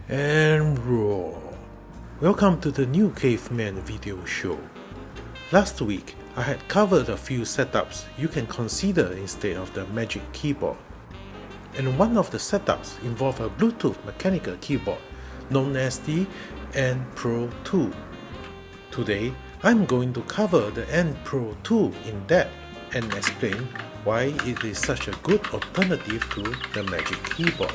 And roar! Welcome to the new Caveman video show. Last week, I had covered a few setups you can consider instead of the Magic Keyboard. And one of the setups involved a Bluetooth mechanical keyboard known as the N Pro 2. Today, I'm going to cover the N Pro 2 in depth and explain why it is such a good alternative to the Magic Keyboard.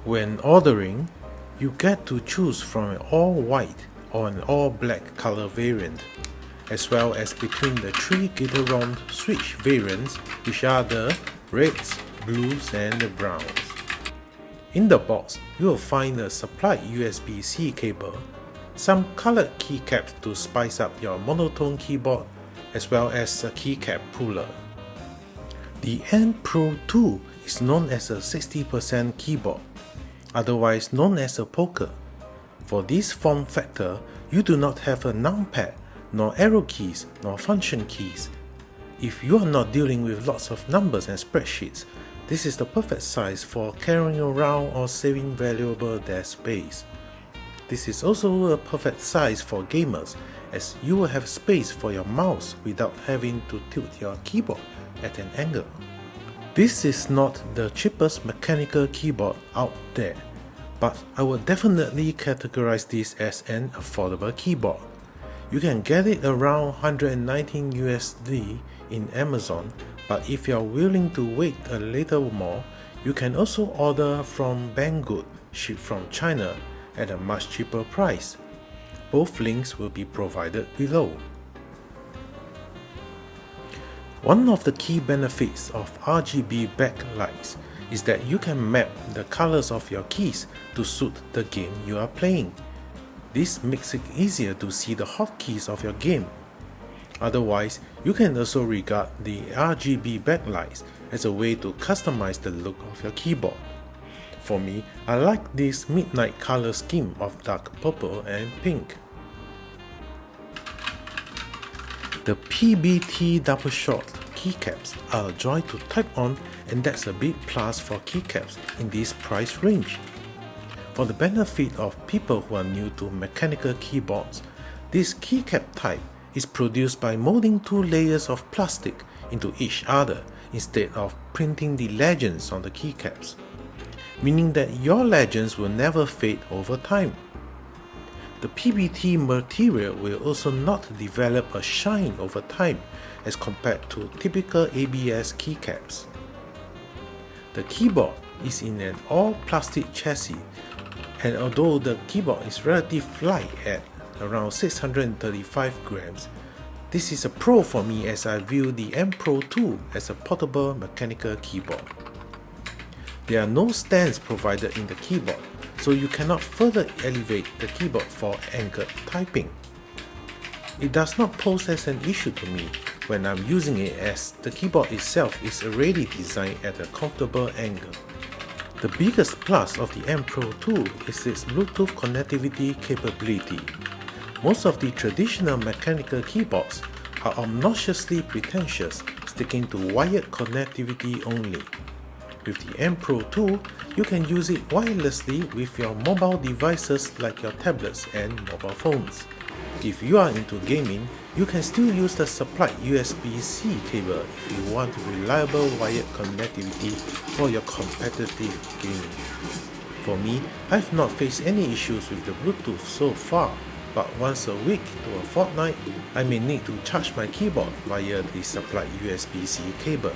When ordering, you get to choose from an all-white or an all-black color variant, as well as between the three Gate-Around switch variants, which are the reds, blues and the browns. In the box, you will find a supplied USB-C cable, some colored keycaps to spice up your monotone keyboard, as well as a keycap puller. The N Pro 2 is known as a 60% keyboard, otherwise known as a poker. For this form factor, you do not have a numpad, nor arrow keys, nor function keys. If you are not dealing with lots of numbers and spreadsheets, this is the perfect size for carrying around or saving valuable desk space. This is also a perfect size for gamers, as you will have space for your mouse without having to tilt your keyboard at an angle. This is not the cheapest mechanical keyboard out there, but I would definitely categorize this as an affordable keyboard. You can get it around 119 USD in Amazon, but if you are willing to wait a little more, you can also order from Banggood, shipped from China at a much cheaper price. Both links will be provided below. One of the key benefits of RGB backlights is that you can map the colors of your keys to suit the game you are playing. This makes it easier to see the hotkeys of your game. Otherwise, you can also regard the RGB backlights as a way to customize the look of your keyboard. For me, I like this midnight color scheme of dark purple and pink. The PBT double shot keycaps are a joy to type on, and that's a big plus for keycaps in this price range. For the benefit of people who are new to mechanical keyboards, this keycap type is produced by molding two layers of plastic into each other instead of printing the legends on the keycaps, meaning that your legends will never fade over time. The PBT material will also not develop a shine over time as compared to typical ABS keycaps. The keyboard is in an all-plastic chassis, and although the keyboard is relatively light at around 635 grams, this is a pro for me as I view the M Pro 2 as a portable mechanical keyboard. There are no stands provided in the keyboard, so you cannot further elevate the keyboard for angled typing. It does not pose as an issue to me when I'm using it, as the keyboard itself is already designed at a comfortable angle. The biggest plus of the M Pro 2 is its Bluetooth connectivity capability. Most of the traditional mechanical keyboards are obnoxiously pretentious, sticking to wired connectivity only. With the M Pro 2, you can use it wirelessly with your mobile devices like your tablets and mobile phones. If you are into gaming, you can still use the supplied USB-C cable if you want reliable wired connectivity for your competitive gaming. For me, I've not faced any issues with the Bluetooth so far, but once a week to a fortnight, I may need to charge my keyboard via the supplied USB-C cable.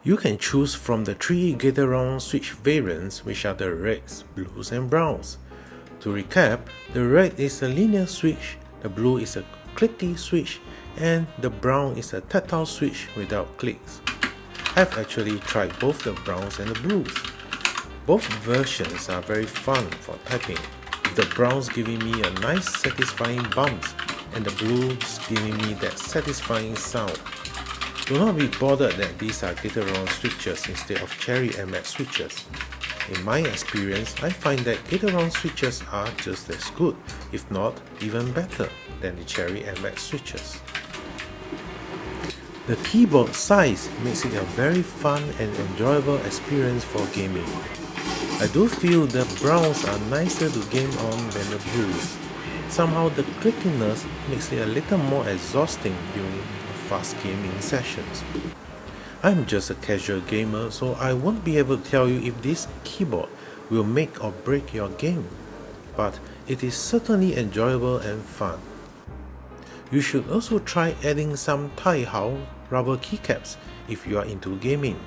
You can choose from the three Gate-Around switch variants, which are the reds, blues and browns. To recap, the red is a linear switch, the blue is a clicky switch, and the brown is a tactile switch without clicks. I've actually tried both the browns and the blues. Both versions are very fun for typing, with the browns giving me a nice satisfying bumps and the blues giving me that satisfying sound. Do not be bothered that these are Gate-Around switches instead of Cherry MX switches. In my experience, I find that gate-around switches are just as good, if not even better, than the Cherry MX switches. The keyboard size makes it a very fun and enjoyable experience for gaming. I do feel the browns are nicer to game on than the blues. Somehow the clickiness makes it a little more exhausting during fast gaming sessions. I'm just a casual gamer, so I won't be able to tell you if this keyboard will make or break your game, but it is certainly enjoyable and fun. You should also try adding some Tai Hao Rubber Keycaps if you are into gaming.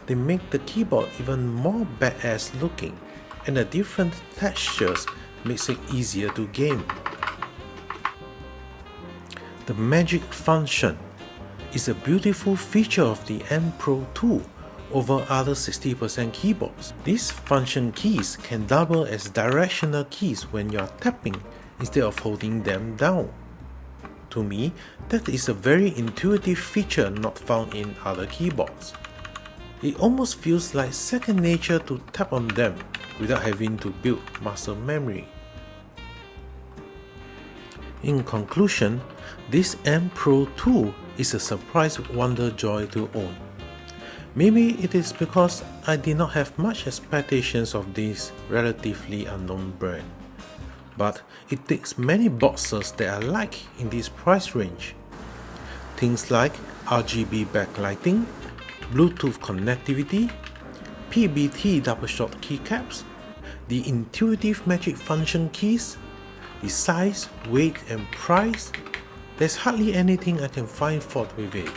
They make the keyboard even more badass looking, and the different textures makes it easier to game. The magic function is a beautiful feature of the M Pro 2 over other 60% keyboards. These function keys can double as directional keys when you are tapping instead of holding them down. To me, that is a very intuitive feature not found in other keyboards. It almost feels like second nature to tap on them without having to build muscle memory. In conclusion, this M Pro 2 is a surprise wonder joy to own. Maybe it is because I did not have much expectations of this relatively unknown brand, but it ticks many boxes that I like in this price range. Things like RGB backlighting, Bluetooth connectivity, PBT double shot keycaps, the intuitive magic function keys, the size, weight and price. There's hardly anything I can find fault with it.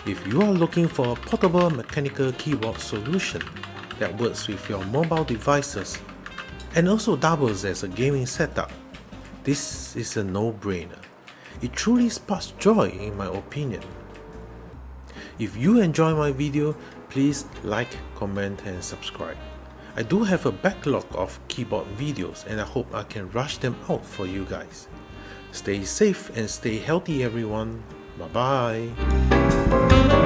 If you are looking for a portable mechanical keyboard solution that works with your mobile devices and also doubles as a gaming setup, this is a no-brainer. It truly sparks joy in my opinion. If you enjoy my video, please like, comment and subscribe. I do have a backlog of keyboard videos and I hope I can rush them out for you guys. Stay safe and stay healthy everyone. Bye bye.